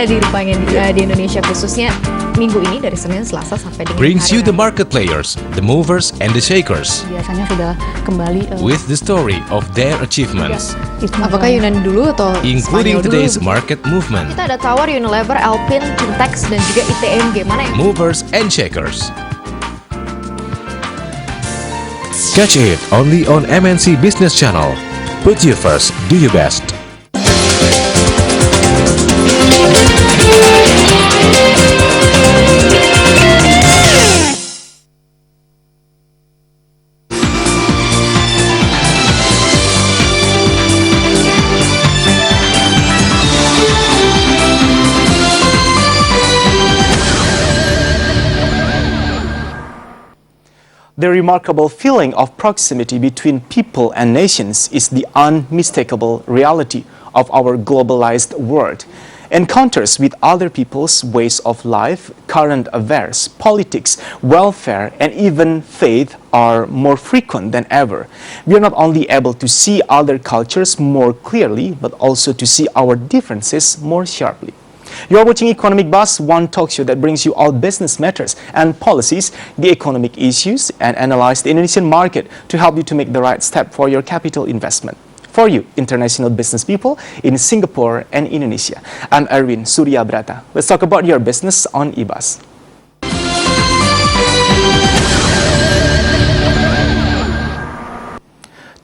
di Indonesia, khususnya minggu ini dari Senin, Selasa sampai dengan brings hari you the Rabu. market players, the movers and the shakers Biasanya sudah kembali with the story of their achievements, Apakah Yunani dulu atau including Spanyol today's dulu? market movement. Kita ada Tower, Unilever, Alpine, Kintex, dan juga ITMG. Mana yang Movers and shakers. Catch it only on MNC Business Channel. Put you first, do your best. The remarkable feeling of proximity between people and nations is the unmistakable reality of our globalized world. Encounters with other people's ways of life, current affairs, politics, welfare, and even faith are more frequent than ever. We are not only able to see other cultures more clearly, but also to see our differences more sharply. You are watching Economic Buzz, one talk show that brings you all business matters and policies, the economic issues, and analyze the Indonesian market to help you to make the right step for your capital investment. For you, international business people in Singapore and Indonesia. I'm Erwin Surya Brata. Let's talk about your business on eBuzz.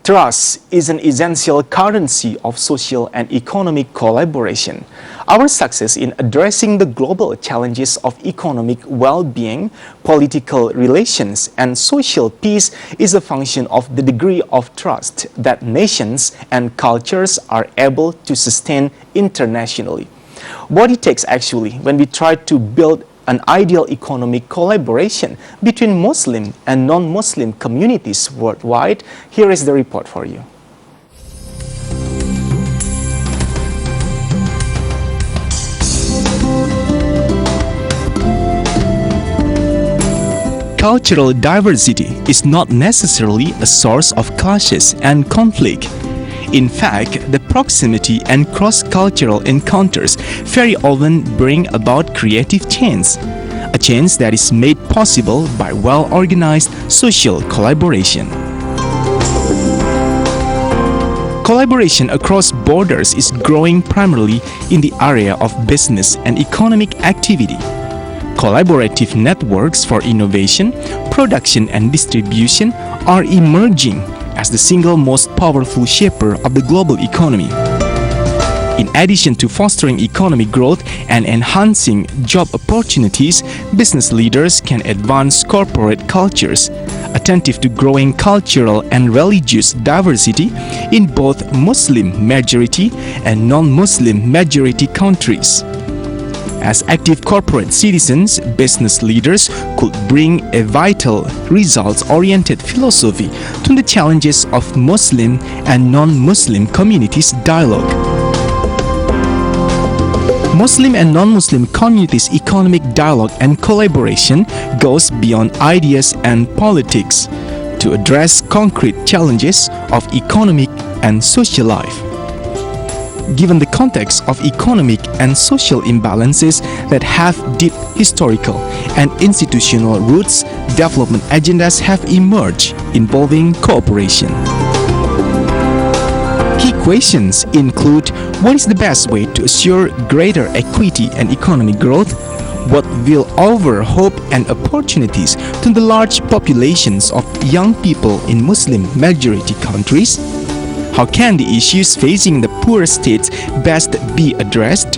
Trust is an essential currency of social and economic collaboration. Our success in addressing the global challenges of economic well-being, political relations, and social peace is a function of the degree of trust that nations and cultures are able to sustain internationally. What it takes actually when we try to build an ideal economic collaboration between Muslim and non-Muslim communities worldwide, here is the report for you. Cultural diversity is not necessarily a source of clashes and conflict. In fact, the proximity and cross-cultural encounters very often bring about creative change, a change that is made possible by well-organized social collaboration. Collaboration across borders is growing primarily in the area of business and economic activity. Collaborative networks for innovation, production, and distribution are emerging as the single most powerful shaper of the global economy. In addition to fostering economic growth and enhancing job opportunities, business leaders can advance corporate cultures, attentive to growing cultural and religious diversity in both Muslim majority and non-Muslim majority countries. As active corporate citizens, business leaders could bring a vital, results-oriented philosophy to the challenges of Muslim and non-Muslim communities' dialogue. Muslim and non-Muslim communities' economic dialogue and collaboration goes beyond ideas and politics to address concrete challenges of economic and social life. Given the context of economic and social imbalances that have deep historical and institutional roots, development agendas have emerged involving cooperation. Key questions include: what is the best way to assure greater equity and economic growth? What will offer hope and opportunities to the large populations of young people in Muslim majority countries? How can the issues facing the poorer states best be addressed?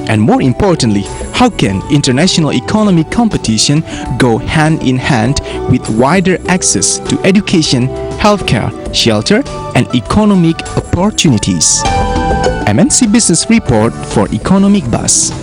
And more importantly, how can international economic competition go hand in hand with wider access to education, healthcare, shelter, and economic opportunities? MNC Business Report for Economic Buzz.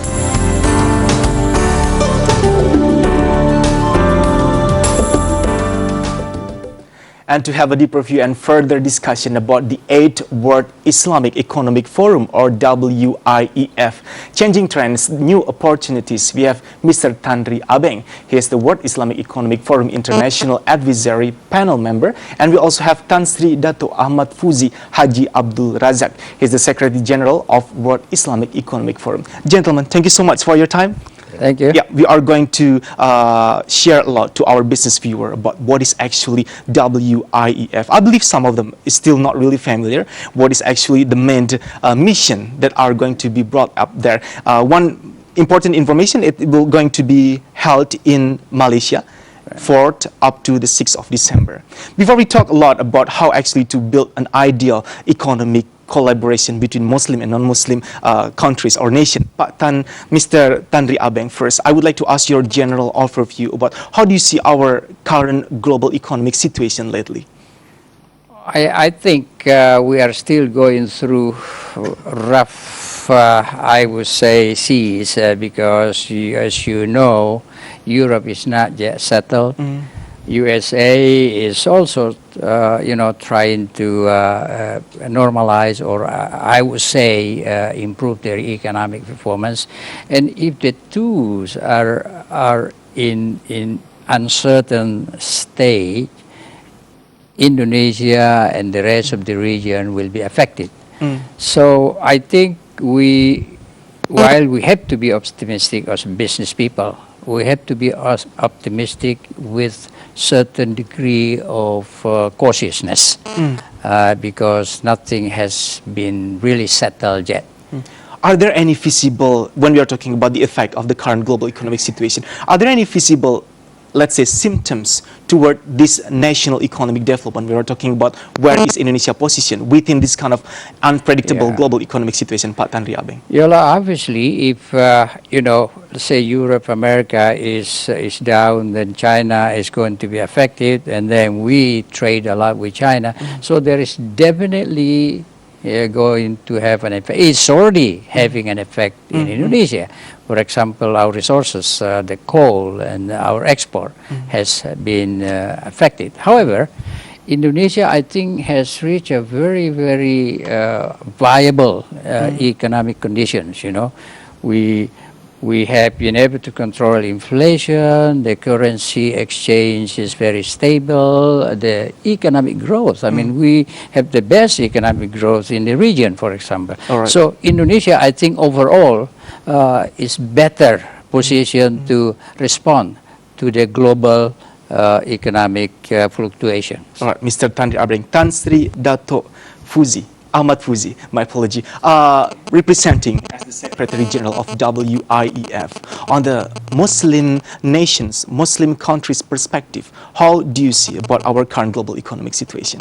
and to have a deeper view and further discussion about the 8th World Islamic Economic Forum, or WIEF, Changing Trends, New Opportunities, we have Mr. Tanri Abeng. He is the World Islamic Economic Forum International Advisory Panel member, and we also have Tan Sri Dato Ahmad Fuzi Haji Abdul Razak. He is the Secretary General of World Islamic Economic Forum. Gentlemen, thank you so much for your time. Thank you. Yeah, we are going to share a lot to our business viewer about what is actually WIEF. I believe some of them is still not really familiar. What is actually the main mission that are going to be brought up there. One important information, it will going to be held in Malaysia, 4th up to the 6th of December. Before we talk a lot about how actually to build an ideal economic collaboration between Muslim and non-Muslim countries or nation, Mr. Tanri Abeng, first, I would like to ask your general overview about how do you see our current global economic situation lately? I think we are still going through rough, I would say, seas because, as you know, Europe is not yet settled. USA is also, trying to normalize, or I would say, improve their economic performance. And if the two are in uncertain state, Indonesia and the rest of the region will be affected. So I think while we have to be optimistic as business people, we have to be optimistic with certain degree of cautiousness because nothing has been really settled yet. Are there any visible, when we are talking about the effect of the current global economic situation, are there any visible, let's say, symptoms toward this national economic development? We are talking about where is Indonesia positioned within this kind of unpredictable global economic situation, Pak Tanri Abeng? Yola, obviously, if, let's say Europe, America is down, then China is going to be affected, and then we trade a lot with China. So there is definitely going to have an effect. It's already having an effect in Indonesia. For example, our resources, the coal and our export has been affected. However, Indonesia, I think, has reached a very, very viable economic conditions. We have been able to control inflation, the currency exchange is very stable, the economic growth, I mean, we have the best economic growth in the region, for example. So Indonesia, I think, overall is better positioned to respond to the global economic fluctuation. All right, Mr. Tanri Abeng, Tan Sri Dato Fuzi, Ahmad Fuzi, my apology, representing as the Secretary General of WIEF. On the Muslim nations, Muslim countries' perspective, how do you see about our current global economic situation?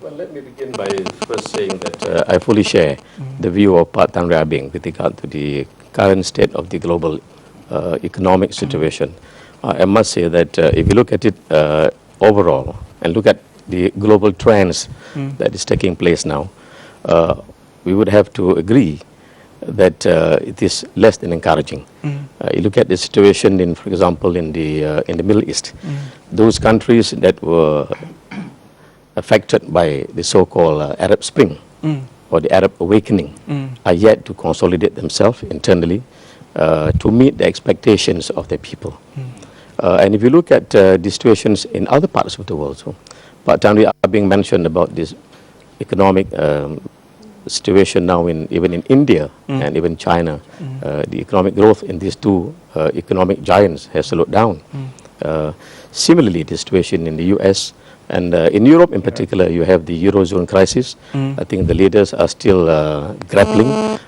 Well, let me begin by first saying that I fully share the view of Pak Tanri Abeng with regard to the current state of the global economic situation. I must say that if you look at it overall and look at the global trends that is taking place now, we would have to agree that it is less than encouraging. You look at the situation in, for example, in the Middle East, those countries that were affected by the so-called Arab Spring or the Arab Awakening are yet to consolidate themselves internally to meet the expectations of their people. And if you look at the situations in other parts of the world, so Pak Tanri Abeng mentioned about this economic situation now even in India and even China. The economic growth in these two economic giants has slowed down. Similarly, the situation in the US and in Europe in particular, you have the Eurozone crisis. I think the leaders are still grappling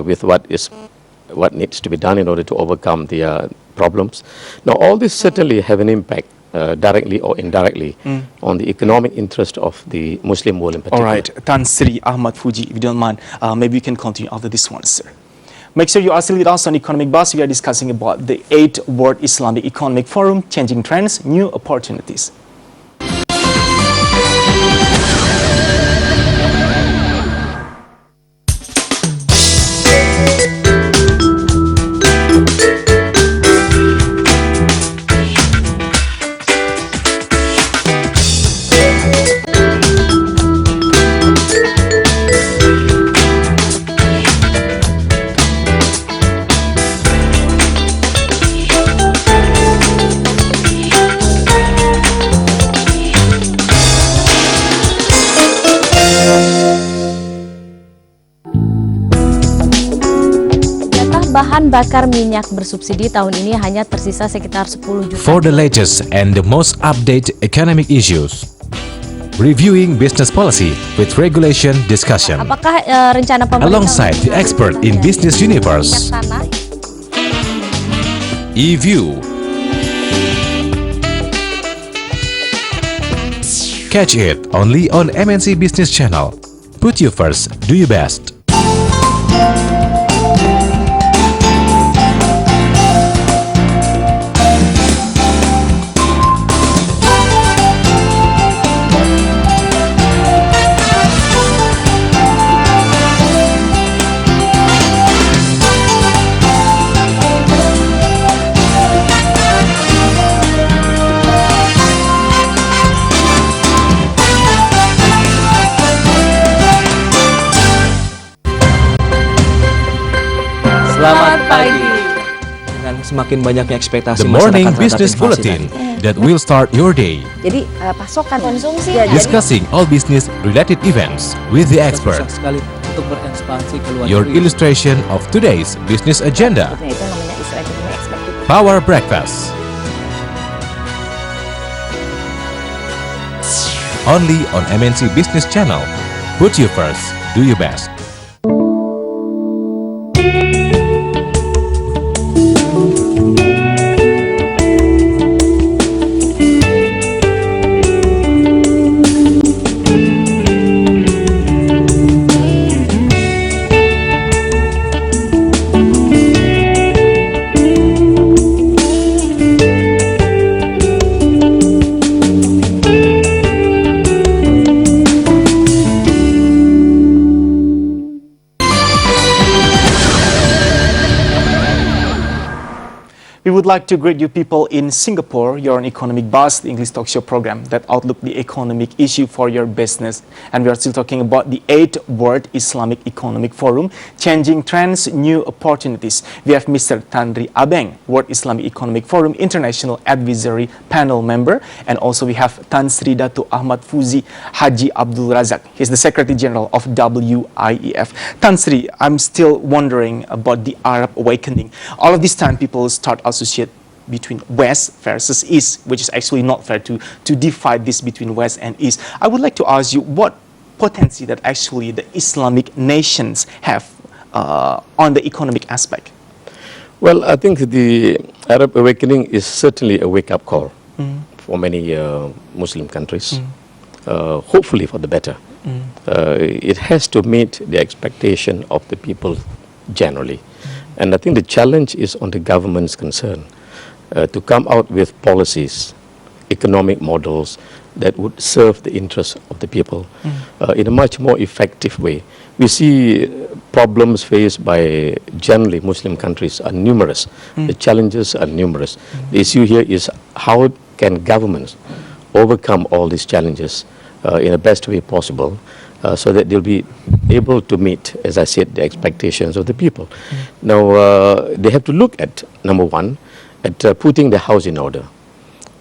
with what needs to be done in order to overcome the problems. Now, all this certainly have an impact directly or indirectly on the economic interest of the Muslim world in particular. All right, Tan Sri Ahmad Fuji, if you don't mind, maybe you can continue after this one, sir. Make sure you are still with us on Economic Buzz. We are discussing about the 8th World Islamic Economic Forum, Changing Trends, New Opportunities. bahan bakar minyak bersubsidi tahun ini hanya tersisa sekitar 10 juta. For the latest and the most updated economic issues, reviewing business policy with regulation discussion, Apakah rencana pemerintah alongside the expert in business universe, minyak tanah? E-View. Catch it only on MNC Business Channel. Put you first, do your best. Selamat pagi. Dengan semakin banyaknya ekspektasi The morning masyarakat business terhadap inflasi bulletin tadi. that will start your day, Jadi pasokan konsumsi discussing all business related events with the expert. Susah sekali untuk berekspansi ke luar Your negeri. illustration of today's business agenda. itu namanya istilah expected. Power Breakfast. Only on MNC Business Channel. Put you first, do your best. We would like to greet you people in Singapore. You're on Economic Buzz, the English talk show program that outlook the economic issue for your business. And we are still talking about the 8th World Islamic Economic Forum, Changing Trends, New Opportunities. We have Mr. Tanri Abeng, World Islamic Economic Forum International Advisory Panel member. And also we have Tan Sri Datu Ahmad Fuzi Haji Abdul Razak. He's the Secretary General of WIEF. Tan Sri, I'm still wondering about the Arab awakening. All of this time people start associate between West versus East, which is actually not fair to divide this between West and East. I would like to ask you what potency that actually the Islamic nations have on the economic aspect. Well, I think the Arab awakening is certainly a wake-up call for many Muslim countries, hopefully for the better. It has to meet the expectation of the people generally. And I think the challenge is on the government's concern to come out with policies, economic models that would serve the interests of the people in a much more effective way. We see problems faced by generally Muslim countries are numerous. The challenges are numerous. The issue here is how can governments overcome all these challenges in the best way possible, so that they'll be able to meet, as I said, the expectations of the people. Now, they have to look at, number one, at putting the house in order.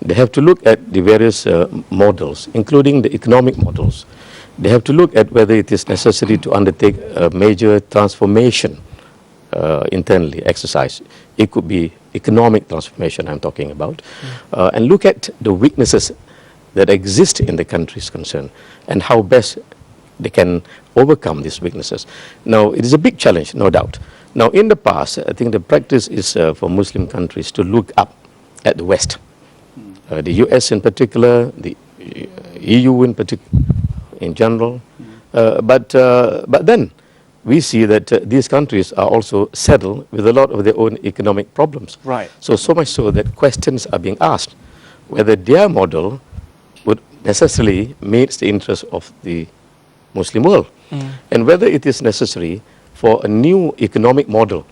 They have to look at the various models, including the economic models. They have to look at whether it is necessary to undertake a major transformation internally, exercise. It could be economic transformation I'm talking about. And look at the weaknesses that exist in the countries concerned and how best they can overcome these weaknesses. Now, it is a big challenge, no doubt. Now, in the past, I think the practice is for Muslim countries to look up at the West, the US in particular, the EU in particular, in general. But then we see that these countries are also saddled with a lot of their own economic problems. Right. So much so that questions are being asked whether their model would necessarily meet the interests of the Muslim world, and whether it is necessary for a new economic model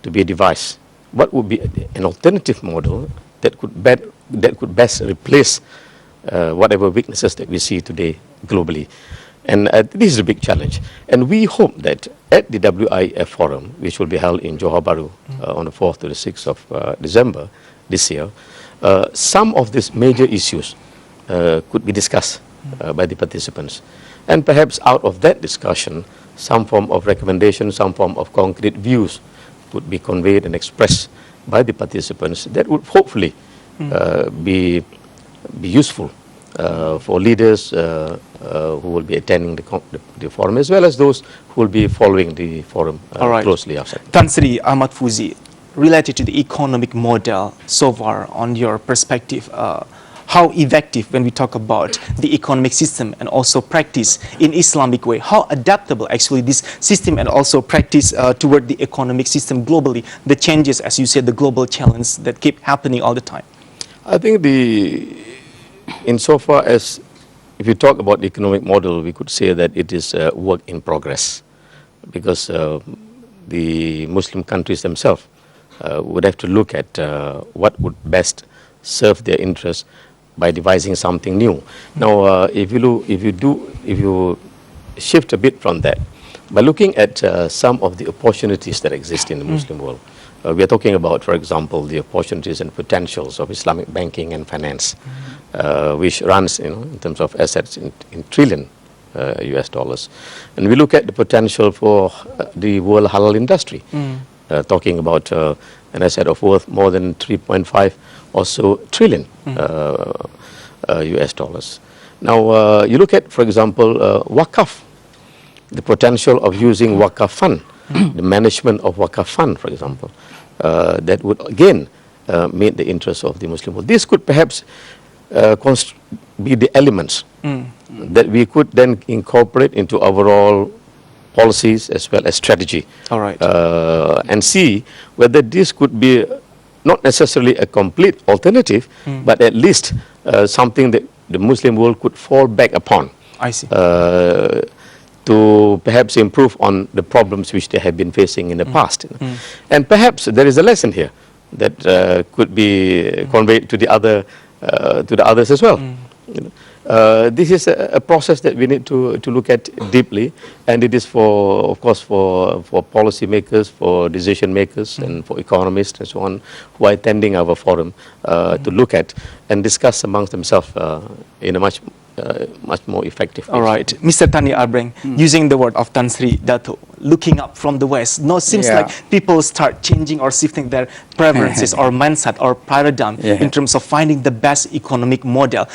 to be devised. What would be an alternative model that could best replace whatever weaknesses that we see today globally? And this is a big challenge. And we hope that at the WIEF forum, which will be held in Johor Bahru on the 4th to the 6th of December this year, some of these major issues could be discussed by the participants. And perhaps out of that discussion, some form of recommendation, some form of concrete views would be conveyed and expressed by the participants, that would hopefully be useful for leaders who will be attending the forum, as well as those who will be following the forum closely outside. Tan Sri Ahmad Fuzi, related to the economic model so far, on your perspective, how effective when we talk about the economic system and also practice in Islamic way, how adaptable actually this system and also practice toward the economic system globally, the changes, as you said, the global challenge that keep happening all the time? I think insofar as if you talk about the economic model, we could say that it is a work in progress, because the Muslim countries themselves would have to look at what would best serve their interests by devising something new. Now, if you shift a bit from that, by looking at some of the opportunities that exist in the Muslim world, we are talking about, for example, the opportunities and potentials of Islamic banking and finance, which runs, in terms of assets in trillion US dollars. And we look at the potential for the world halal industry, talking about an asset of worth more than 3.5 or so trillion US dollars. Now, you look at, for example, Waqaf, the potential of using Waqaf fund, the management of Waqaf fund, for example, that would again meet the interests of the Muslim world. This could perhaps be the elements that we could then incorporate into overall policies as well as strategy. All right. And see whether this could be not necessarily a complete alternative, but at least something that the Muslim world could fall back upon. I see. To perhaps improve on the problems which they have been facing in the past. And perhaps there is a lesson here that could be conveyed to the others as well. This is a process that we need to look at deeply, and it is of course for policy makers, for decision makers, and for economists and so on, who are attending our forum to look at and discuss amongst themselves in a much more effective way. All right, Mr. Tanri Abeng, using the word of Tan Sri Dato, looking up from the West, now seems like people start changing or shifting their preferences or mindset or paradigm in terms of finding the best economic model.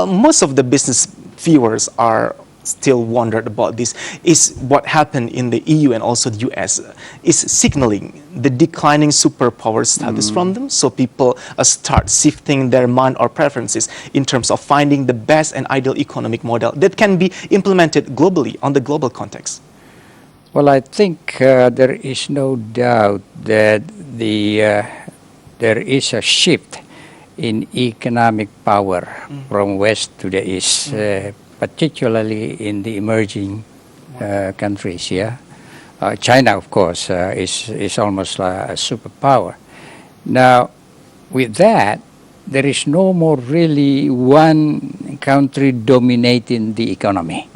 Most of the business viewers are still wondered about this. Is what happened in the EU and also the US is signaling the declining superpower status from them, so people start shifting their mind or preferences in terms of finding the best and ideal economic model that can be implemented globally on the global context? Well, I think there is no doubt that there is a shift in economic power from west to the east, particularly in the emerging countries. China, of course, is almost like a superpower. Now, with that, there is no more really one country dominating the economy.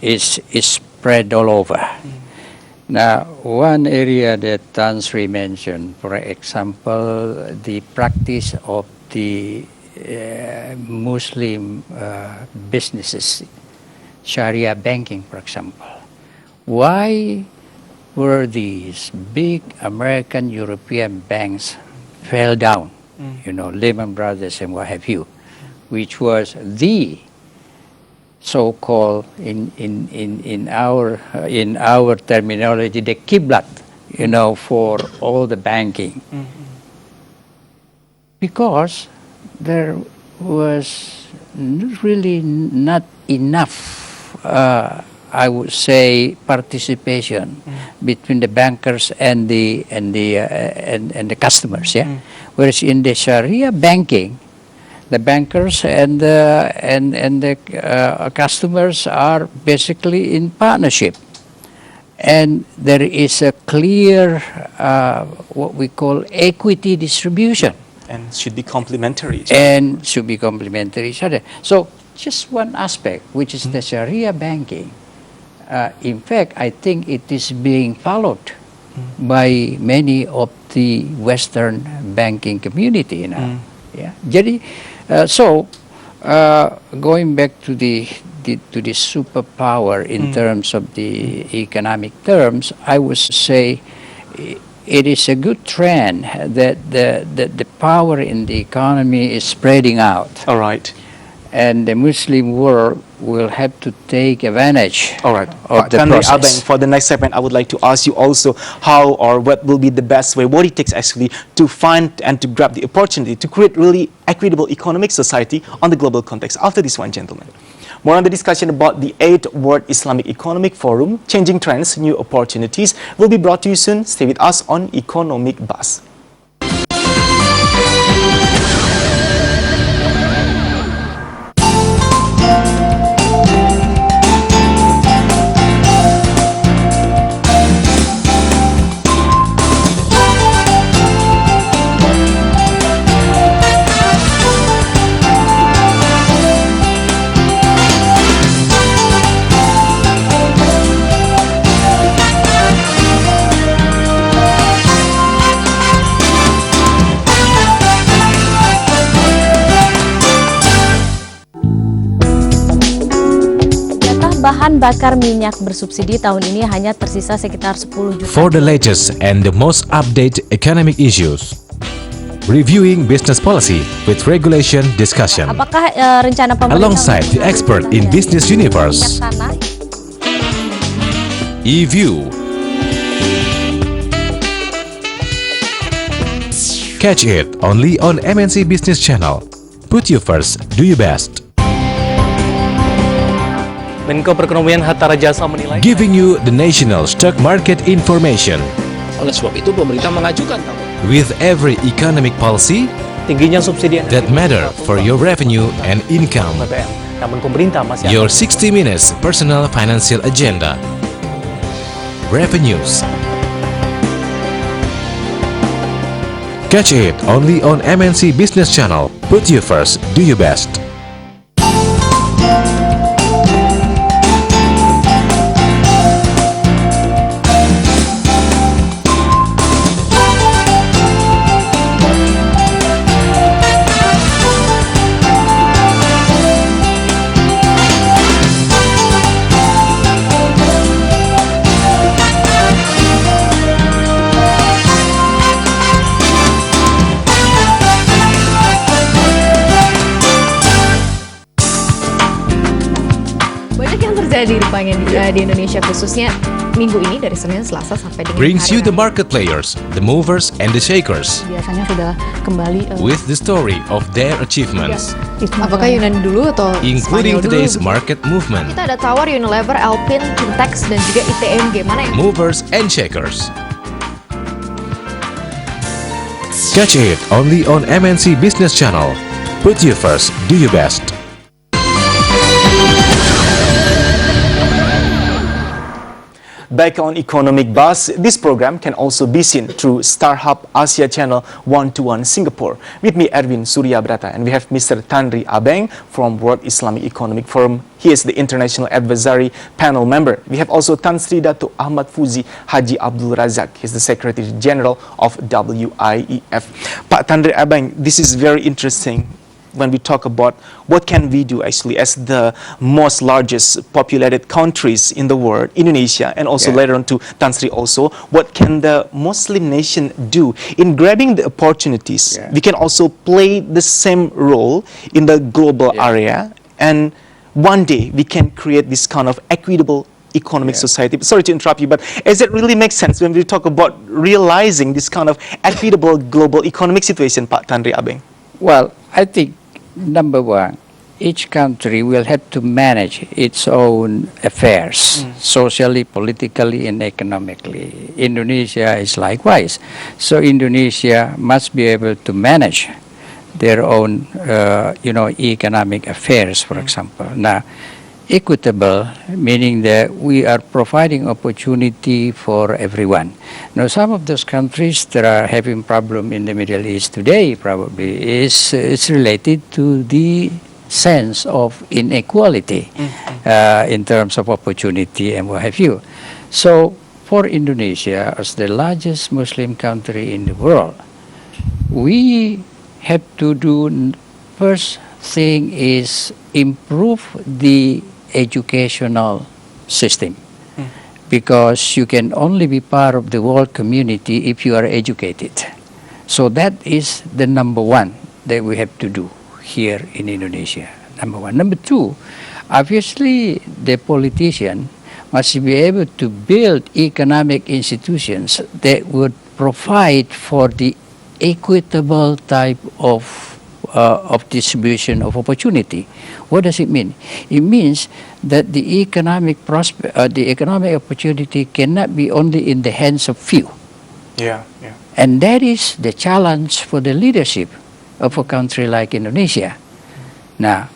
It's spread all over. Now, one area that Tan Sri mentioned, for example, the practice of the Muslim businesses, Sharia banking, for example. Why were these big American, European banks fell down? Lehman Brothers and what have you, which was the so-called in our terminology, the Qiblat, for all the banking. Because there was really not enough, I would say, participation between the bankers and the customers. Whereas in the Sharia banking, the bankers and the customers are basically in partnership, and there is a clear what we call equity distribution. And should be complementary. And should be complementary each other. So just one aspect, which is the Sharia banking. In fact, I think it is being followed by many of the Western banking community now. Jadi, so going back to the superpower in terms of the economic terms, I would say it is a good trend that the power in the economy is spreading out. All right. And the Muslim world will have to take advantage All right. of the Tanri process. Abeng, for the next segment, I would like to ask you also how or what will be the best way, what it takes actually to find and to grab the opportunity to create really equitable economic society on the global context. After this one, gentlemen. More on the discussion about the 8th World Islamic Economic Forum, Changing Trends, New Opportunities, will be brought to you soon. Stay with us on Economic Buzz. Bahan bakar minyak bersubsidi tahun ini hanya tersisa sekitar 10 juta. For the latest and the most updated economic issues, reviewing business policy with regulation discussion, Apakah rencana pemerintah alongside the expert in business universe, tanah? E-View. Catch it only on MNC Business Channel. Put you first, do your best. Menko Perekonomian Hatta Rajasa menilai Giving you the national stock market information. Oleh sebab itu pemerintah mengajukan With every economic policy tingginya subsidi that matter for your revenue and income. BBM. Namun pemerintah masih Your 60 minutes personal financial agenda. Revenues. Catch it only on MNC Business Channel. Put you first, do your best. Di Indonesia khususnya minggu ini dari Senin, Selasa sampai dengan Brings hari you the Rabu. market players, the movers and the shakers, Biasanya sudah kembali with the story of their achievements, Apakah Yunani dulu atau including Spanyol today's dulu? market movement. Kita ada Tower, Unilever, Alpine, Kintex, dan juga ITMG. Mana yang Movers and shakers. Catch it only on MNC Business Channel. Put you first, do your best. Back on Economic Buzz, this program can also be seen through StarHub Asia Channel 121 Singapore. With me, Erwin Surya Brata, and we have Mr. Tanri Abeng from World Islamic Economic Forum. He is the International Advisory Panel member. We have also Tan Sri Dato Ahmad Fuzi Haji Abdul Razak. He's the Secretary General of WIEF. Pak Tanri Abeng, this is very interesting. When we talk about what can we do actually as the most largest populated countries in the world, Indonesia, and also later on to Tan Sri also, what can the Muslim nation do in grabbing the opportunities? We can also play the same role in the global area, and one day we can create this kind of equitable economic society. Sorry to interrupt you, but does it really make sense when we talk about realizing this kind of equitable global economic situation, Pak Tanri Abeng? Well, I think number one, each country will have to manage its own affairs, socially, politically, and economically. Indonesia is likewise. So Indonesia must be able to manage their own, economic affairs, for example. Now, equitable, meaning that we are providing opportunity for everyone. Now, some of those countries that are having problem in the Middle East today probably is related to the sense of inequality in terms of opportunity and what have you. So, for Indonesia, as the largest Muslim country in the world, we have to do, first thing is improve the educational system. because you can only be part of the world community if you are educated. So that is the number one that we have to do here in Indonesia. Number one. Number two, obviously the politician must be able to build economic institutions that would provide for the equitable type of distribution of opportunity. What does it mean? It means that the economic opportunity cannot be only in the hands of few. Yeah. And that is the challenge for the leadership of a country like Indonesia. Now,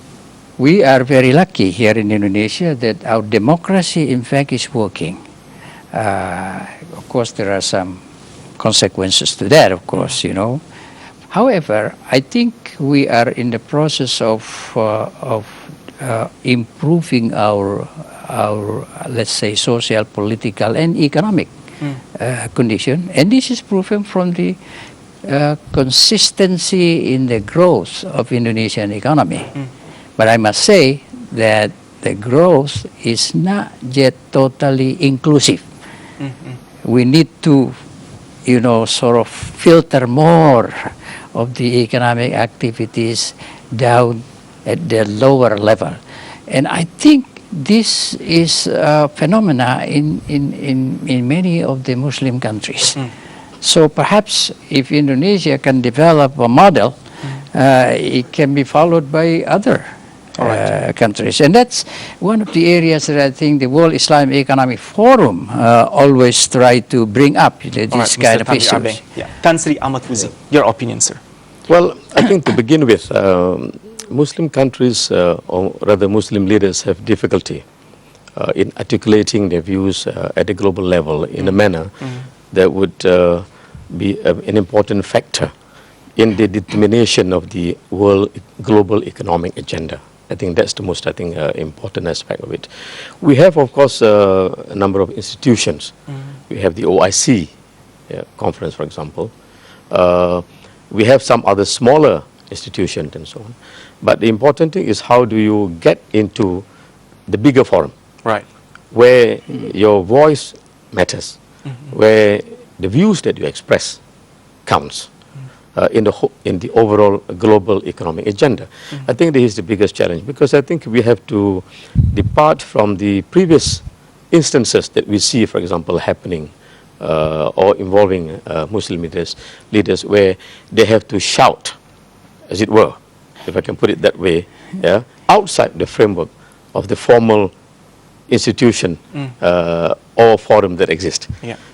we are very lucky here in Indonesia that our democracy, in fact, is working. Of course, there are some consequences to that, of course, you know. However, I think we are in the process of improving our let's say social, political, and economic condition, and this is proven from the consistency in the growth of Indonesian economy. But I must say that the growth is not yet totally inclusive. We need to, you know, sort of filter more of the economic activities down at the lower level. And I think this is a phenomena in many of the Muslim countries. So perhaps if Indonesia can develop a model, it can be followed by other countries. And that's one of the areas that I think the World Islamic Economic Forum always try to bring up, this kind of issues. Tan Sri Ahmad Fuzi, your opinion, sir? Well, I think to begin with, Muslim countries, or rather Muslim leaders, have difficulty in articulating their views at the global level in a manner that would be an important factor in the determination of the world global economic agenda. I think that's the most, important aspect of it. We have, of course, a number of institutions. We have the OIC conference, for example. We have some other smaller institutions and so on. But the important thing is, how do you get into the bigger forum, right, where your voice matters, where the views that you express counts in the overall global economic agenda. I think this is the biggest challenge, because I think we have to depart from the previous instances that we see, for example, happening or involving Muslim leaders, where they have to shout, as it were, if I can put it that way, outside the framework of the formal institution or forum that exists.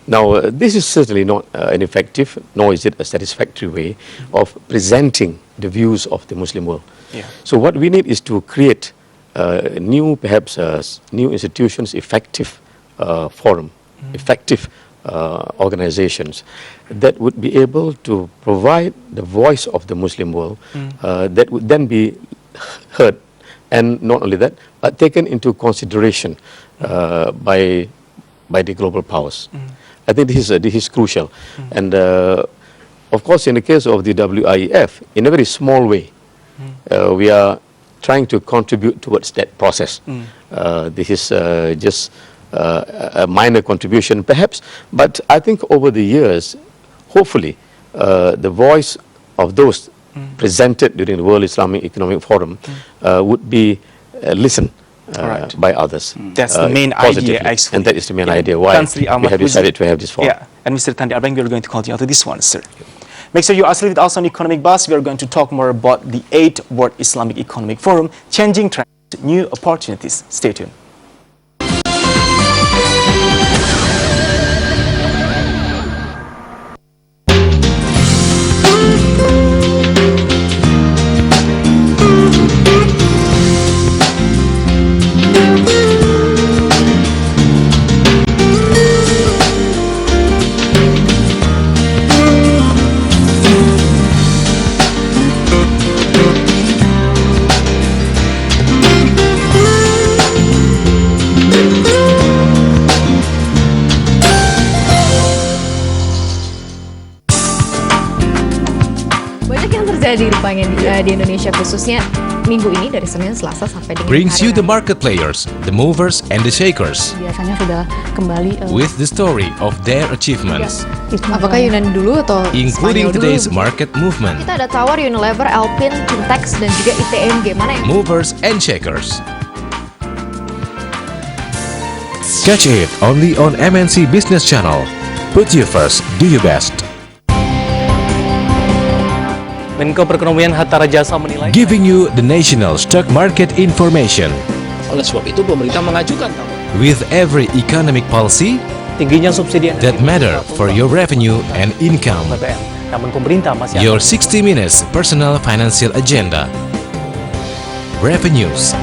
Now, this is certainly not an effective, nor is it a satisfactory way of presenting the views of the Muslim world. So what we need is to create new institutions, effective forum, effective organizations that would be able to provide the voice of the Muslim world that would then be heard, and not only that, but taken into consideration by the global powers. I think this is crucial. And of course, in the case of the WIEF, in a very small way, we are trying to contribute towards that process. This is just a minor contribution perhaps, but I think over the years, hopefully, the voice of those presented during the World Islamic Economic Forum would be listened by others. That's the main idea, actually. And that is the main idea why we have decided to have this forum. And Mr. Tanri Abeng, we are going to continue to this one, sir. Make sure you are still with us on Economic Buzz. We are going to talk more about the 8th World Islamic Economic Forum, changing trends, new opportunities. Stay tuned. Banyak yang terjadi rupanya di Indonesia, khususnya minggu ini dari Senin, Selasa sampai dengan brings hari you the Rabu. market players, the movers and the shakers, biasanya sudah kembali with the story of their achievements, Apakah Yunani dulu atau including Spanyol today's dulu? market movement. Kita ada Tower, Unilever, Alpine, Kintex, dan juga ITMG. Mana yang Movers and shakers. Catch it only on MNC Business Channel. Put you first, do your best. Menko Perekonomian Hatta Rajasa menilai Giving you the national stock market information. Oleh sebab itu pemerintah mengajukan With every economic policy tingginya subsidi that matter for your revenue and income. BBM. Namun pemerintah masih Your 60 minutes personal financial agenda. Revenues.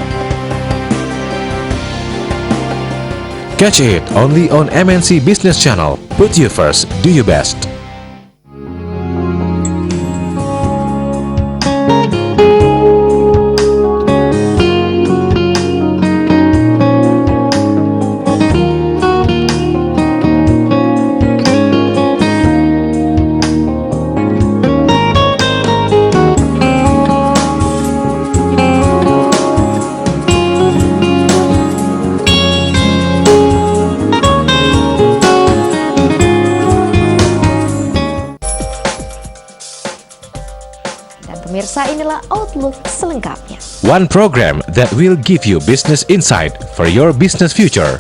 Catch it only on MNC Business Channel. Put you first, do your best. pemirsa, inilah Outlook selengkapnya. One program that will give you business insight for your business future.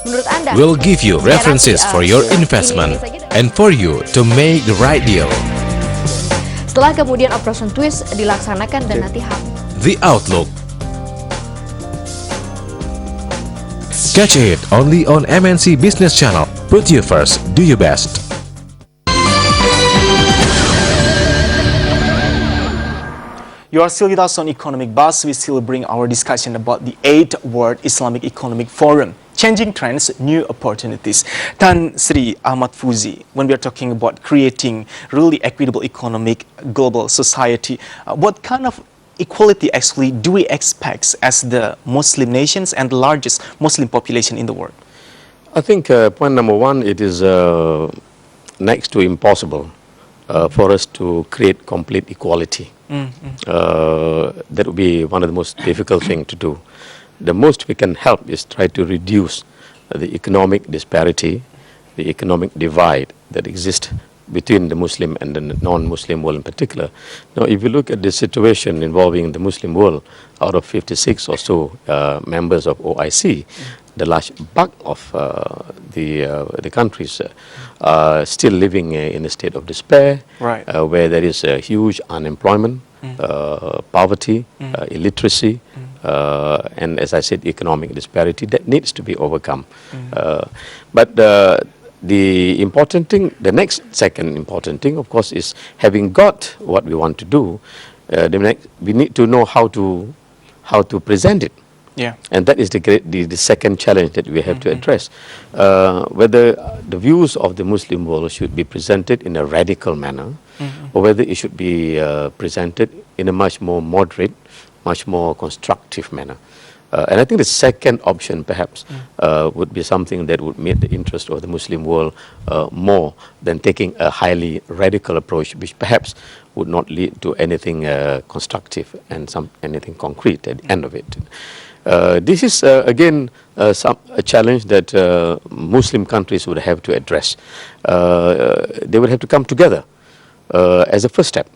Menurut Anda, Will give you references for your investment and for you to make the right deal. setelah kemudian Operation Twist dilaksanakan dan nanti The Outlook. Catch it only on MNC Business Channel. Put you first, do your best. You are still with us on Economic Buzz. We still bring our discussion about the 8th World Islamic Economic Forum. Changing trends, new opportunities. Tan Sri Ahmad Fuzi, when we are talking about creating really equitable economic global society, what kind of equality actually do we expect as the Muslim nations and the largest Muslim population in the world? I think point number one, it is next to impossible for us to create complete equality. That would be one of the most difficult things to do. The most we can help is try to reduce the economic disparity, the economic divide that exists between the Muslim and the non-Muslim world in particular. Now, if you look at the situation involving the Muslim world, out of 56 or so members of OIC, the large bulk of the countries are still living in a state of despair, Right. Where there is huge unemployment, poverty, illiteracy, and as I said, economic disparity that needs to be overcome. But the important thing, the second important thing, of course, is having got what we want to do, we need to know how to present it. Yeah. And that is the second challenge that we have to address. Whether the views of the Muslim world should be presented in a radical manner, or whether it should be presented in a much more moderate, much more constructive manner. And I think the second option perhaps would be something that would meet the interest of the Muslim world more than taking a highly radical approach, which perhaps would not lead to anything constructive and anything concrete at the end of it. This is again a challenge that Muslim countries would have to address. They would have to come together as a first step.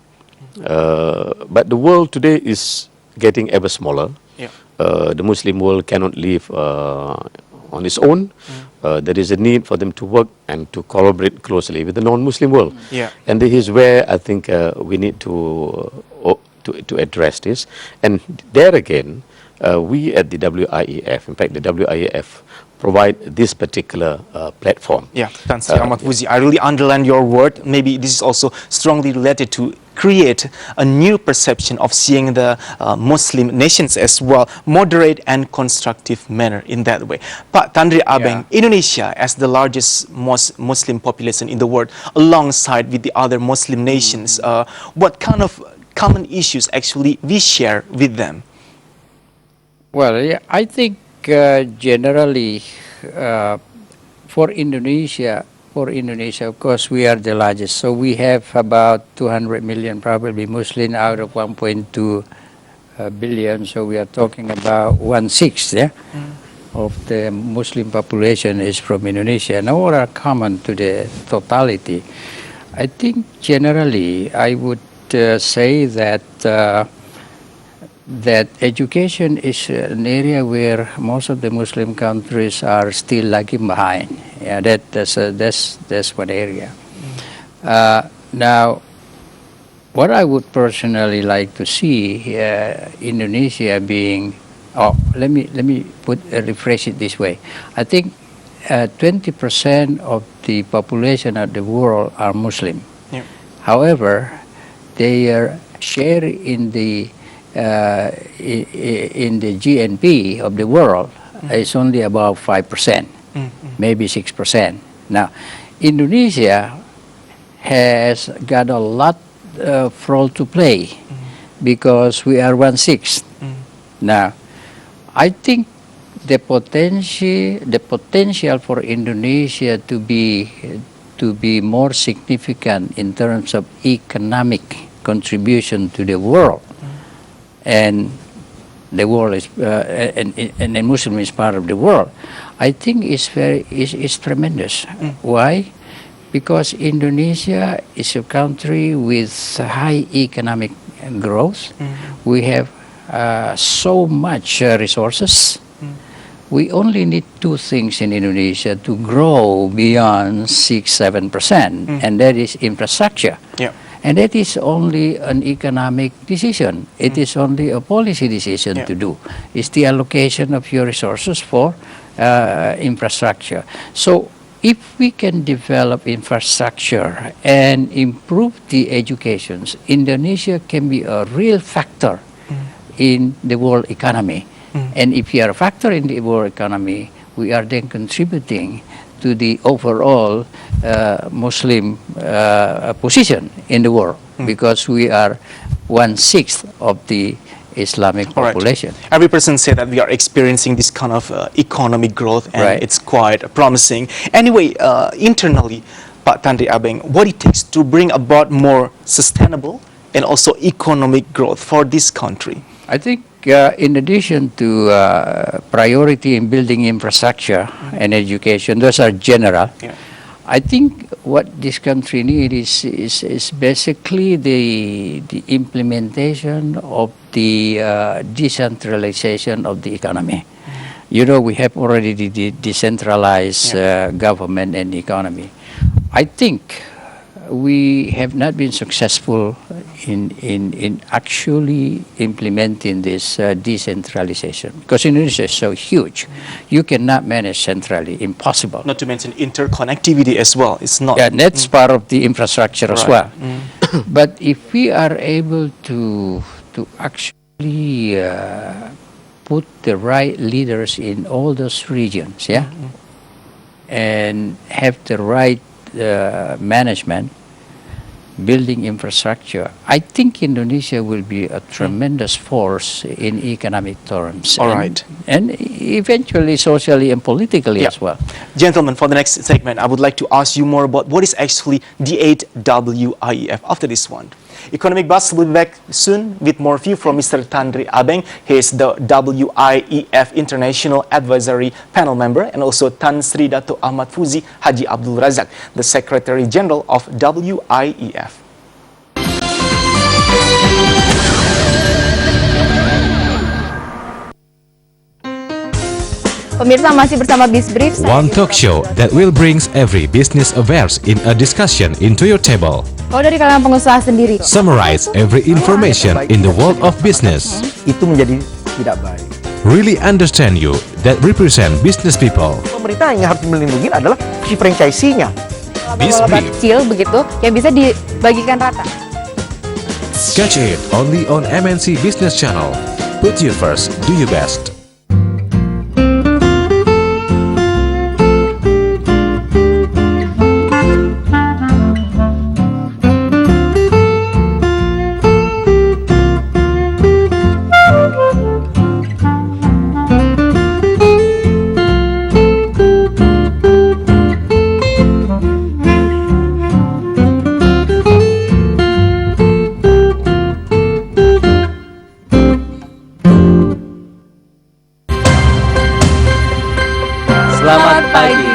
But the world today is getting ever smaller. Yeah. The Muslim world cannot live on its own. There is a need for them to work and to collaborate closely with the non-Muslim world. Yeah. And this is where I think we need to address this. And there again, we at the WIEF, in fact, the WIEF provide this particular platform. Yeah, Tan Sri Ahmad Fuzi, I really underline your word. Maybe this is also strongly related to create a new perception of seeing the Muslim nations as well, moderate and constructive manner in that way. Pak Tanri Abeng, Indonesia as the largest Muslim population in the world, alongside with the other Muslim nations, what kind of common issues actually we share with them? Well, yeah, I think generally for Indonesia, of course, we are the largest. So we have about 200 million probably Muslim out of 1.2 billion, so we are talking about 1/6, yeah, of the Muslim population is from Indonesia. Now, what are common to the totality? I think generally I would say that that education is an area where most of the Muslim countries are still lagging behind. Yeah, that's one area. Now, what I would personally like to see Indonesia being, let me rephrase it this way. I think 20% of the population of the world are Muslim. Yeah. However, their share in the GNP of the world is only about 5%, maybe 6%. Now, Indonesia has got a lot of role to play because we are 1/6. Now, I think the potential for Indonesia to be more significant in terms of economic contribution to the world, and the world is and the Muslim is part of the world, I think is tremendous. Why? Because Indonesia is a country with high economic growth. We have so much resources. We only need two things in Indonesia to grow beyond 6-7%, and that is infrastructure. Yeah. And that is only an economic decision. It is only a policy decision to do. It's the allocation of your resources for infrastructure. So if we can develop infrastructure and improve the educations, Indonesia can be a real factor in the world economy. And if we are a factor in the world economy, we are then contributing to the overall Muslim position in the world, because we are 1/6 of the Islamic population. Right. Every person say that we are experiencing this kind of economic growth, and it's quite promising. Anyway, internally, Pak Tanri Abeng, what it takes to bring about more sustainable and also economic growth for this country? I think in addition to priority in building infrastructure and education, those are general. Yeah. I think what this country needs is basically the implementation of the decentralization of the economy. You know, we have already the decentralized government and economy. I think we have not been successful in actually implementing this decentralization, because Indonesia is so huge. You cannot manage centrally, impossible. Not to mention interconnectivity as well. It's not. Yeah, that's part of the infrastructure as well. But if we are able to actually put the right leaders in all those regions, and have the right management, building infrastructure, I think Indonesia will be a tremendous force in economic terms. And eventually socially and politically as well. Gentlemen, for the next segment, I would like to ask you more about what is actually the 8 WIEF after this one. Economic Buzz will be back soon with more view from Mr. Tanri Abeng. He is the WIEF International Advisory Panel member, and also Tan Sri Dato Ahmad Fuzi Haji Abdul Razak, the Secretary General of WIEF. Pemirsa, masih bersama Bizbrief. One talk show that will brings every business affairs in a discussion into your table. Kalau dari kalangan pengusaha sendiri, Summarize every information in the world of business. Itu menjadi tidak baik. Really understand you that represent business people. Pemerintah yang harus melindungi adalah si franchisee-nya. laba-laba kecil begitu yang bisa dibagikan rata. Catch it only on MNC Business Channel. Put you first, do your best. Selamat pagi.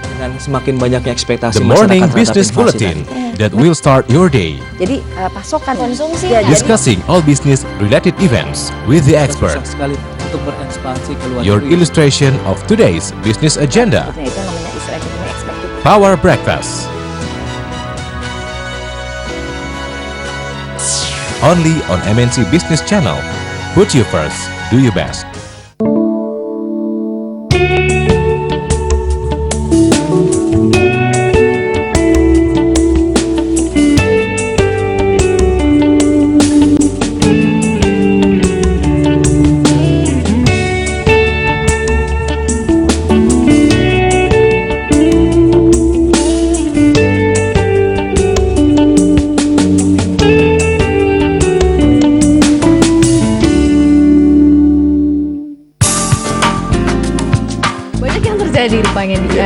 Dengan semakin banyaknya ekspektasi The morning masyarakat business terhadap inflasi bulletin tadi. that will start your day. Jadi pasokan konsumsi Discussing all business related events with the expert. Susah sekali untuk berekspansi ke luar Your negeri. illustration of today's business agenda. itu namanya istilah ekonomi expected. Power Breakfast. Only on MNC Business Channel. Put you first, do your best.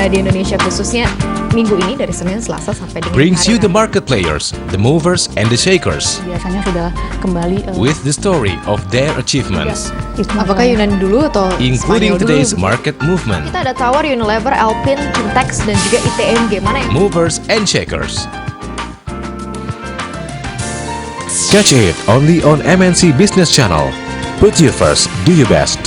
Di Indonesia khususnya minggu ini dari Senin, Selasa sampai dengan Brings hari you the Rabu. market players, the movers and the shakers biasanya sudah kembali with the story of their achievements, Apakah Yunani dulu atau including Spanyol today's dulu? market movement. Kita ada Tower, Unilever, Alpine, Kintex dan juga ITMG. Mana yang Movers and shakers. Catch it only on MNC Business Channel. Put you first, do your best.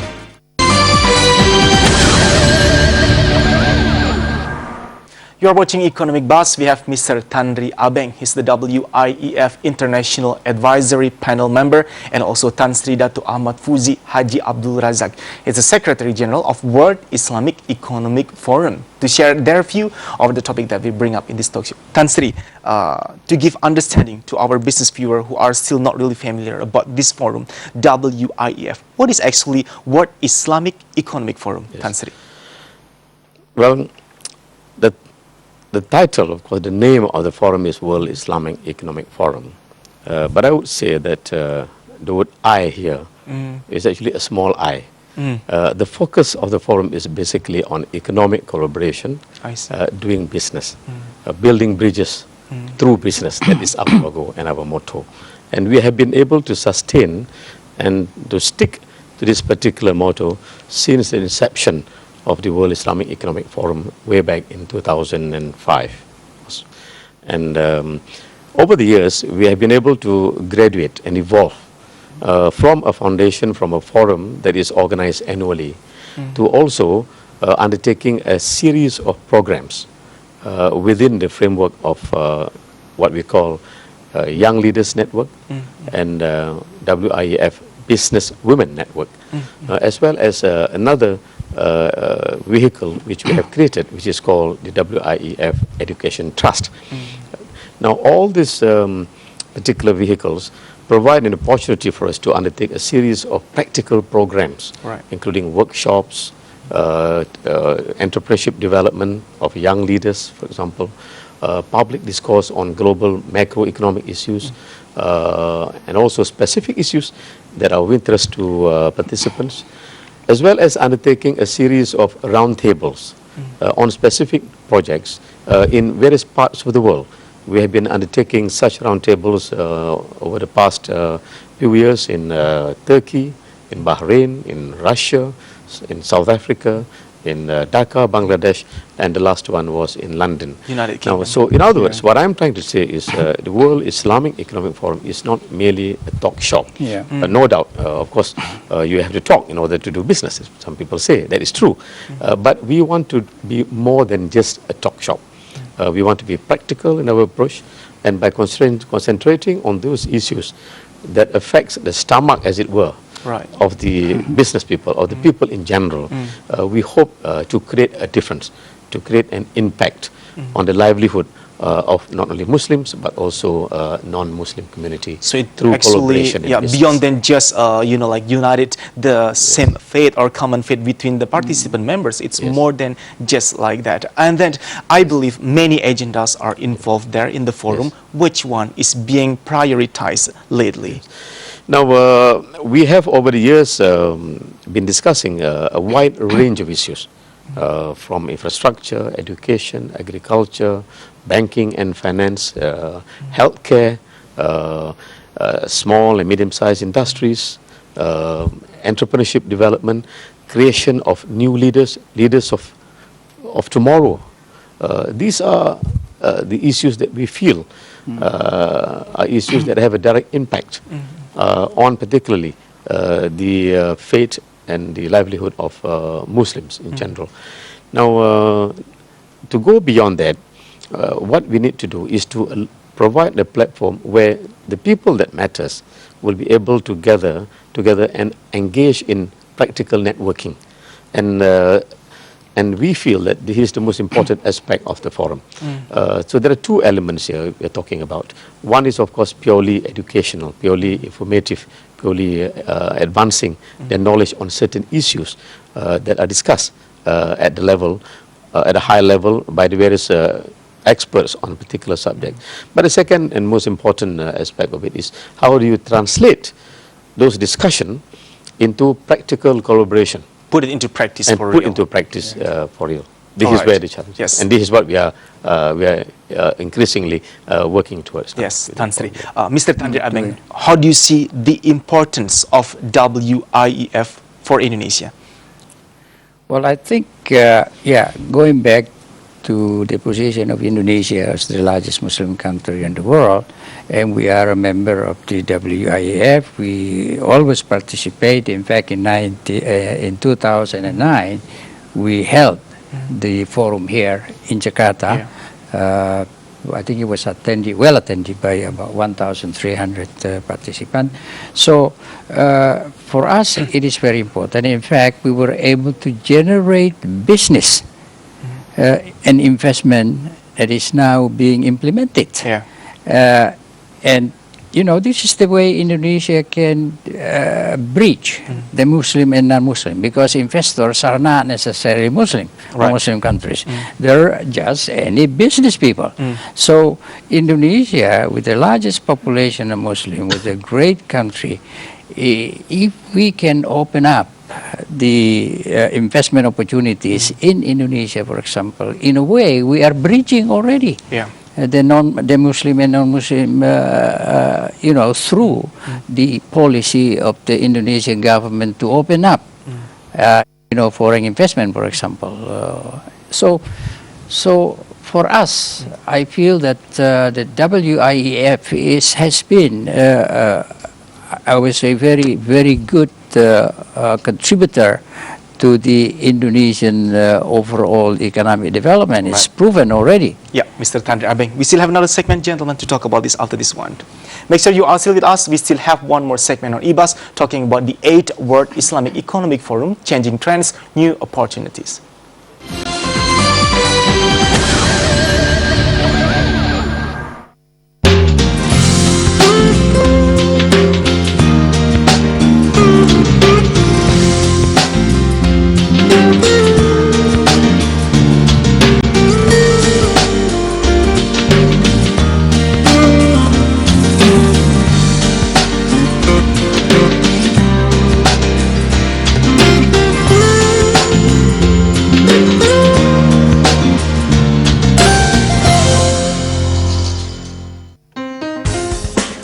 You're watching Economic Buzz. We have Mr. Tanri Abeng. He's the WIEF International Advisory Panel member, and also Tan Sri Dato Ahmad Fuzi Haji Abdul Razak. He's the Secretary General of World Islamic Economic Forum, to share their view of the topic that we bring up in this talk show. Tan Sri, to give understanding to our business viewer who are still not really familiar about this forum, WIEF, what is actually World Islamic Economic Forum? Yes. Tan Sri. Well, the title, of course, the name of the forum is World Islamic Economic Forum. But I would say that the word I here is actually a small I. The focus of the forum is basically on economic collaboration, doing business, building bridges through business. That is our logo and our motto. And we have been able to sustain and to stick to this particular motto since the inception of the World Islamic Economic Forum way back in 2005. And over the years, we have been able to graduate and evolve from a foundation, from a forum that is organized annually, to also undertaking a series of programs within the framework of what we call Young Leaders Network and WIEF Business Women Network, as well as another vehicle which we have created, which is called the WIEF Education Trust. Now, all these particular vehicles provide an opportunity for us to undertake a series of practical programs, including workshops, entrepreneurship development of young leaders, for example, public discourse on global macroeconomic issues, and also specific issues that are of interest to participants, as well as undertaking a series of roundtables on specific projects in various parts of the world. We have been undertaking such roundtables over the past few years in Turkey, in Bahrain, in Russia, in South Africa, in Dhaka, Bangladesh, and the last one was in London. United Kingdom. Now, so in other words, what I'm trying to say is the World Islamic Economic Forum is not merely a talk shop. No doubt, of course, you have to talk in order to do business. Some people say that is true. But we want to be more than just a talk shop. We want to be practical in our approach, and by concentrating on those issues that affects the stomach, as it were, of the business people, of the people in general, we hope to create a difference, to create an impact on the livelihood of not only Muslims but also non-Muslim community. So it through actually, collaboration in business. beyond than just like united the same faith or common faith between the participant members. It's more than just like that. And then I believe many agendas are involved there in the forum. Which one is being prioritized lately? Now, we have over the years been discussing a wide range of issues, from infrastructure, education, agriculture, banking and finance, healthcare, small and medium-sized industries, entrepreneurship development, creation of new leaders of of tomorrow. These are the issues that we feel are issues that have a direct impact on particularly the fate and the livelihood of Muslims in general. Now, to go beyond that, what we need to do is to provide a platform where the people that matters will be able to gather together and engage in practical networking. And we feel that this is the most important aspect of the forum. So there are two elements here we're talking about. One is, of course, purely educational, purely informative, purely advancing their knowledge on certain issues that are discussed at the level, at a high level by the various experts on a particular subject. But the second and most important aspect of it is how do you translate those discussions into practical collaboration? Put it into practice and for put real. into practice for real. This All is right. where the challenge is. And this is what we are increasingly working towards. Yes, Tan Sri. Mr. Tanri Abeng, how do you see the importance of WIEF for Indonesia? Well, I think, going back to the position of Indonesia as the largest Muslim country in the world, and we are a member of the WIEF. We always participate. In fact, in 2009, we held the forum here in Jakarta. I think it was well attended by about 1,300 participants. So for us, it is very important. In fact, we were able to generate business and investment that is now being implemented. And you know, this is the way Indonesia can bridge the Muslim and non-Muslim, because investors are not necessarily Muslim or Muslim countries. They're just any business people. So Indonesia, with the largest population of Muslim, with a great country, if we can open up the investment opportunities in Indonesia, for example, in a way we are bridging already. The Muslim and non-Muslim, through the policy of the Indonesian government to open up, foreign investment, for example. So for us, I feel that the WIEF has been, I would say, very, very good contributor to the Indonesian overall economic development. It's proven already. Yeah, Mr. Tanri Abeng. We still have another segment, gentlemen, to talk about this after this one. Make sure you are still with us. We still have one more segment on eBuzz talking about the 8th World Islamic Economic Forum, Changing Trends, New Opportunities.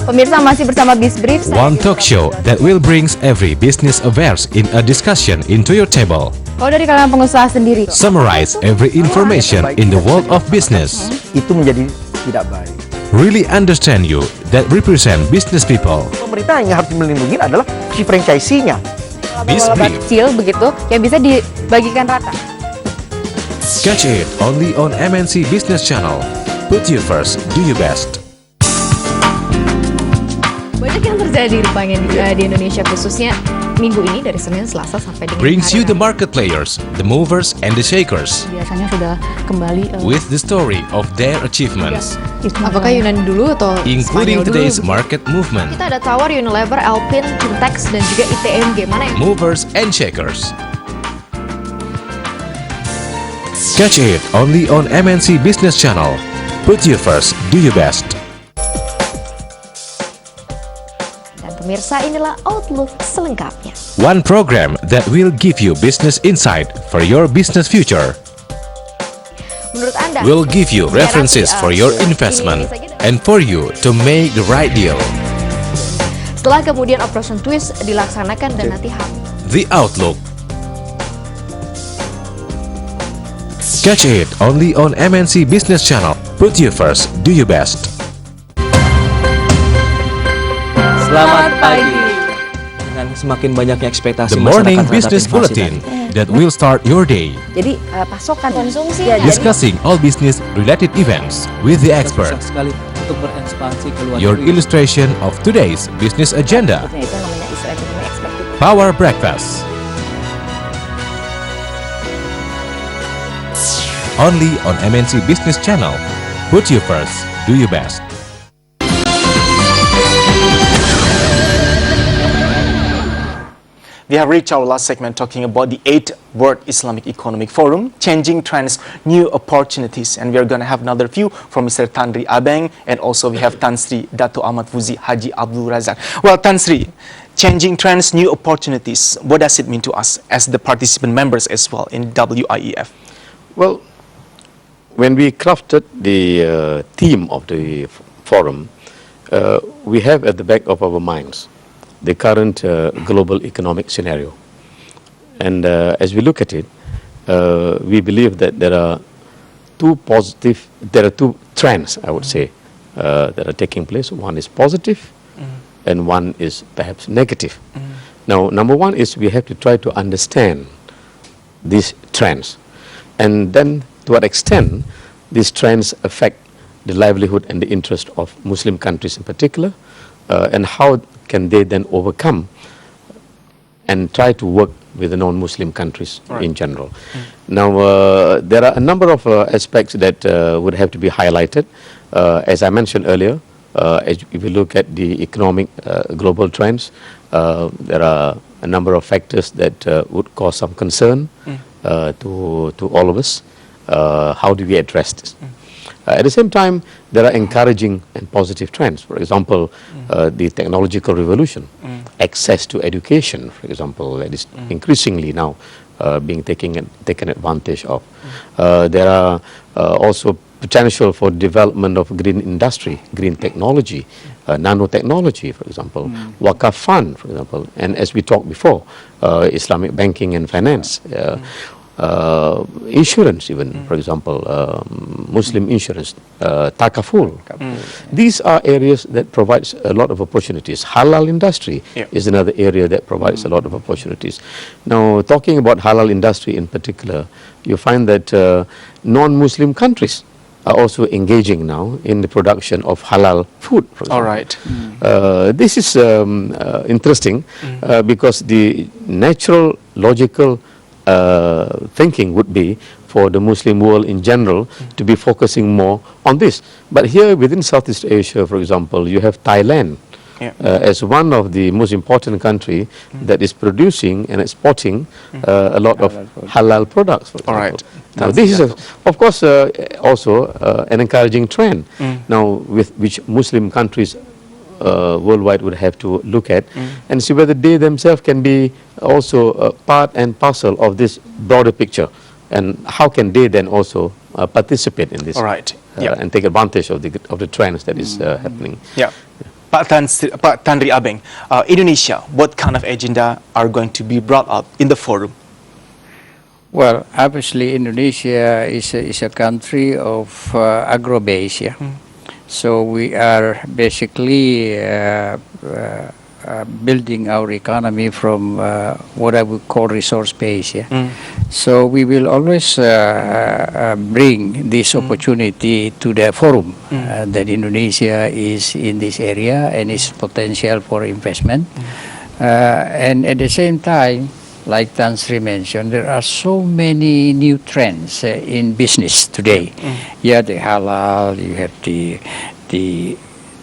Pemirsa, masih bersama Bizbrief. One talk show that will brings every business affairs in a discussion into your table. Kalau dari kalangan pengusaha sendiri, Summarize every information in the world of business. Itu menjadi tidak baik. Really understand you that represent business people. Pemerintah yang harus melindungi adalah si franchisee-nya. laba-laba kecil begitu yang bisa dibagikan rata. Catch it only on MNC Business Channel. Put you first, do your best. Banyak yang terjadi rupanya di Indonesia, khususnya minggu ini dari Senin, Selasa sampai dengan Brings hari you the Rabu. market players, the movers and the shakers, Biasanya sudah kembali with the story of their achievements, Apakah Yunani dulu atau including Spanyol today's dulu? market movement. Kita ada Tower, Unilever, Alpine, Kintex, dan juga ITMG. Mana yang Movers and shakers. Catch it only on MNC Business Channel. Put you first, do your best. Dan pemirsa, inilah Outlook selengkapnya. One program that will give you business insight for your business future. Menurut Anda, Will give you references for your investment and for you to make the right deal. setelah kemudian Operation Twist dilaksanakan dan nanti The Outlook. Catch it only on MNC Business Channel. Put you first, do your best. Selamat pagi. Dengan semakin banyaknya ekspektasi The masyarakat morning terhadap business inflasi bulletin tadi. that will start your day. Jadi pasokan konsumsi Discussing all business related events with the Susah expert. sekali untuk berekspansi ke luar Your negeri. illustration of today's business agenda. itu namanya Israel expected. Power Breakfast. Only on MNC Business Channel. Put you first, do your best. We have reached our last segment talking about the 8th World Islamic Economic Forum, Changing Trends, New Opportunities. And we are going to have another view from Mr. Tanri Abeng, and also we have Tan Sri Dato Ahmad Fuzi Haji Abdul Razak. Well, Tan Sri, Changing Trends, New Opportunities, what does it mean to us as the participant members as well in WIEF? Well, when we crafted the theme of the forum, we have at the back of our minds the current global economic scenario. And as we look at it, we believe that there are two trends, I would say, that are taking place. One is positive, and one is perhaps negative. Now, number one is we have to try to understand these trends, and then to what extent these trends affect the livelihood and the interest of Muslim countries in particular, and how can they then overcome and try to work with the non-Muslim countries in general. Now, there are a number of aspects that would have to be highlighted. As I mentioned earlier, if we look at the economic global trends, there are a number of factors that would cause some concern to all of us. How do we address this? At the same time, there are encouraging and positive trends. For example, the technological revolution, access to education, for example, that is increasingly now being taken advantage of. There are also potential for development of green industry, green technology, nanotechnology, for example, Wakaf Fund, for example, and as we talked before, Islamic banking and finance. Insurance even, for example, Muslim insurance, takaful. These are areas that provides a lot of opportunities. Halal industry is another area that provides a lot of opportunities. Now, talking about halal industry in particular, you find that non-Muslim countries are also engaging now in the production of halal food, for example. All right. This is interesting because the natural, logical thinking would be for the Muslim world in general to be focusing more on this. But here within Southeast Asia, for example, you have Thailand as one of the most important country that is producing and exporting a lot of halal products, for example. All right. Now, this is, of course, also an encouraging trend. Now, with which Muslim countries worldwide would have to look at and see whether they themselves can be also part and parcel of this broader picture, and how can they then also participate in this and take advantage of the trends that is happening. Pak Tanri Abeng, Indonesia, what kind of agenda are going to be brought up in the forum? Well, obviously Indonesia is a country of agro-base, So we are basically building our economy from what I would call resource base. So we will always bring this opportunity to the forum that Indonesia is in this area and its potential for investment. And at the same time, like Tan Sri mentioned, there are so many new trends in business today. You have the halal, you have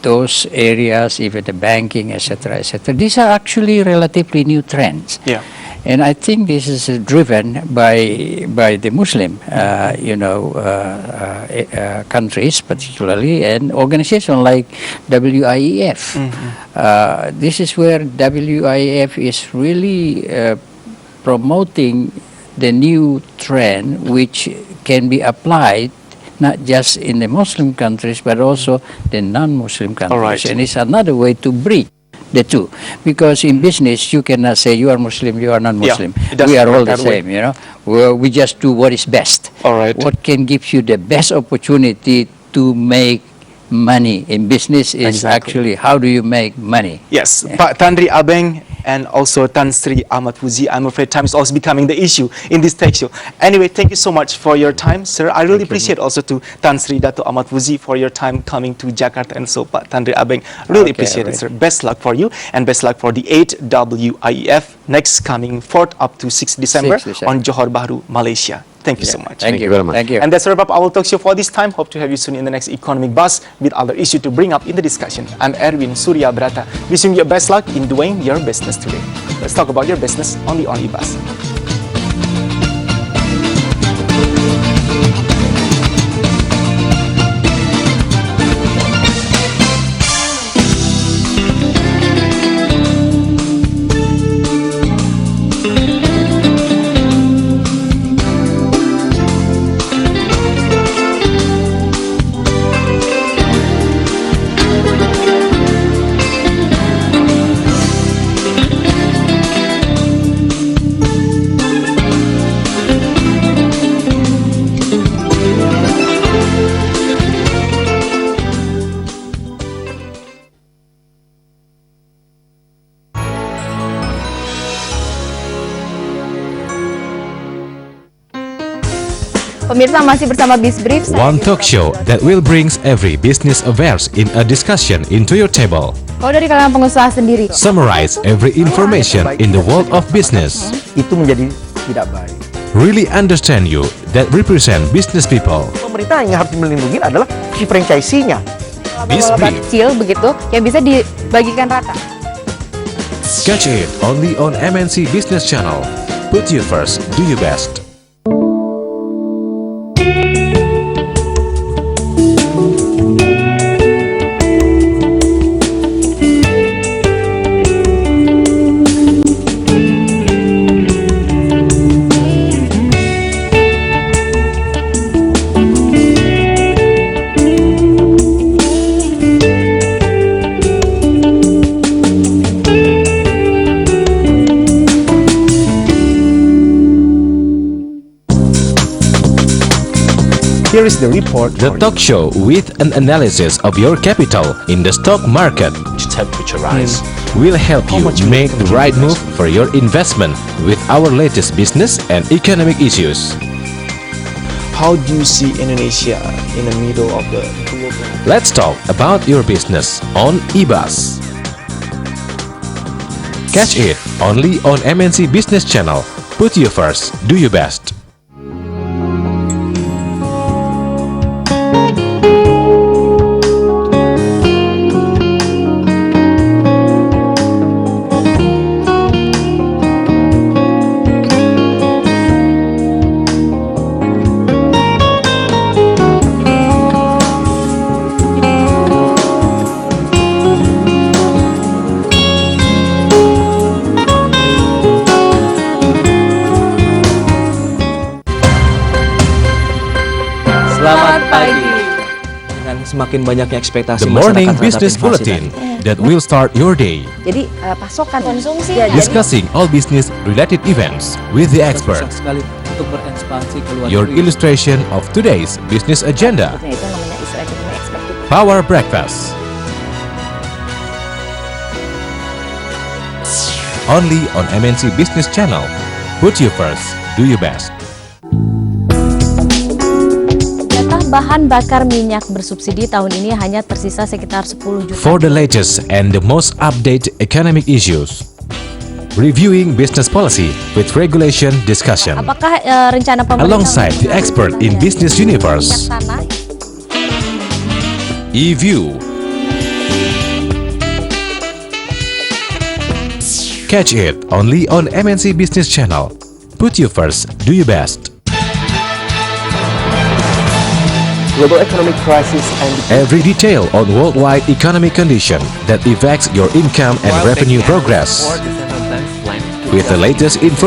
those areas, even the banking, etc., etc. These are actually relatively new trends. And I think this is driven by the Muslim, countries particularly, and organizations like WIEF. This is where WIEF is really promoting the new trend, which can be applied not just in the Muslim countries, but also the non-Muslim countries. And it's another way to bridge the two. Because in business, you cannot say you are Muslim, you are non-Muslim. We are all the same, We just do what is best. All right. What can give you the best opportunity to make money in business is actually how do you make money. Yes, Pak Tanri Abeng and also Tan Sri Ahmad Fuzi. I'm afraid time is also becoming the issue in this tech show. Anyway, thank you so much for your time, sir. I really appreciate also to Tan Sri Dato Ahmad Fuzi for your time coming to Jakarta, and so Pak Tanri Abeng. Really appreciate it, sir. Best luck for you and best luck for the 8th WIEF next coming 4th up to 6th December on Johor Bahru, Malaysia. Thank you so much. Thank you very much. Thank you. And that's a wrap up our talk show for this time. Hope to have you soon in the next Economic Buzz with other issues to bring up in the discussion. I'm Erwin Surya Brata, wishing you best luck in doing your business today. Let's talk about your business only on eBuzz. Pemirsa masih bersama Bizbrief. One talk show that will brings every business affairs in a discussion into your table. Kalau dari kalangan pengusaha sendiri, Summarize every information in the world of business. Itu menjadi tidak baik. Really understand you that represent business people. Pemerintah yang harus melindungi adalah si franchisee-nya. laba-laba kecil begitu yang bisa dibagikan rata. Catch it only on MNC Business Channel. Put you first, do your best. Here is the report. The talk show with an analysis of your capital in the stock market will help you make the right move for your investment with our latest business and economic issues. How do you see Indonesia in the middle of the global? Let's talk about your business on eBuzz. Catch it only on MNC Business Channel. Put you first, do your best. Selamat pagi. Dengan semakin banyaknya ekspektasi The morning masyarakat business terhadap inflasi bulletin that will start your day. Jadi pasokan konsumsi Discussing all business related events with the expert. susah sekali untuk berekspansi ke luar Your negeri. illustration of today's business agenda. itu namanya istilah kita ekspektif. Power Breakfast. Only on MNC Business Channel. Put you first, do your best. Jatah bahan bakar minyak bersubsidi tahun ini hanya tersisa sekitar 10 juta. For the latest and the most updated economic issues, reviewing business policy with regulation discussion. Apakah rencana pemerintah Alongside the expert in business universe, tanah eView. Catch it only on MNC Business Channel. Put you first, do your best. Global economic crisis and Every detail on worldwide economic condition that affects your income and revenue progress. With the latest information